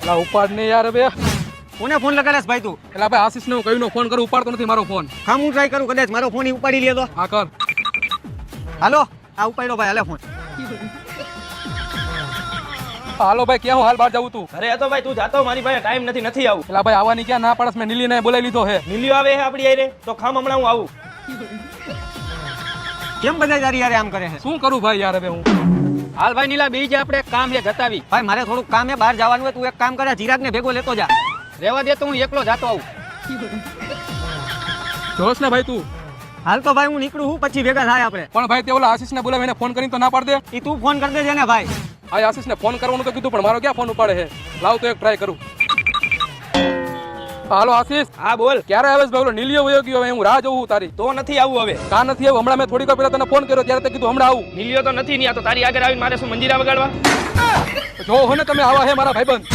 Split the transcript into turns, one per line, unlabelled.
લા ઉપાડ ને યાર બે.
કોને ફોન લગાડ્યાસ ભાઈ તું?
એલા ભાઈ આશીષ ને હું કહીનો ફોન કરું, ઉપાડતો નથી મારો ફોન.
ખામ હું ટ્રાય કરું, કદાચ મારો ફોન ઉપાડી લે તો.
હા કર.
હાલો, આ ઉપાડ્યો ભાઈ, હાલે ફોન.
હાલો ભાઈ, ક્યાં હું હાલ બહાર જાઉં તું?
અરે તો ભાઈ તું જાતો, મારી પાસે ટાઈમ નથી આવું.
એલા ભાઈ આવવાની ક્યાં ના પાડસ, મેં નીલી ને બોલાવી લીધો હે.
મિલ્યો આવે હે આપડી આરે તો ખામ હમણાં હું આવું.
કેમ બધા તારી યારે આમ કરે છે?
શું કરું ભાઈ યાર હવે હું?
હાલ ભાઈ નીલા બીજે આપણે કામ છે જતાવી.
ભાઈ મારે થોડુંક કામ છે, બહાર જવાનું હોય. તું એક કામ કરે, ચિરાગ ને ભેગો લેતો જા.
રેવા દે તો હું એકલો જાતો આવું.
જોશ ને ભાઈ તું.
હાલ તો ભાઈ હું નીકળું હું, પછી ભેગા થાય આપણે.
પણ ભાઈ તે ઓલા આશીષ ને બોલાવીને ફોન કરીને તો ના પાડ દે.
ઈ તું ફોન કરી દેજે ને ભાઈ.
હા આશીષ ને ફોન કરવાનું તો કીધું, પણ મારો ક્યાં ફોન ઉપાડે છે. લાવ તો એક ટ્રાય કરું. હાલો આશીષ.
હા બોલ.
ક્યારે આવે છે ભાઈ? ઓલો નીલિયો વયો ગયો, હવે હું રાહ જોઉં છું તારી.
તો નથી આવું હવે.
કા નથી આવું? હમણાં મેં થોડીક વાર પહેલા તને ફોન કર્યો ત્યારે તે કીધું હમણાં આવું.
મિલ્યો તો નથી, નહીં આ તો તારી આગળ આવીને મારે શું મંજીરા વગાડવા?
જો હો ને તમે આવા હે મારા ભાઈબંધ.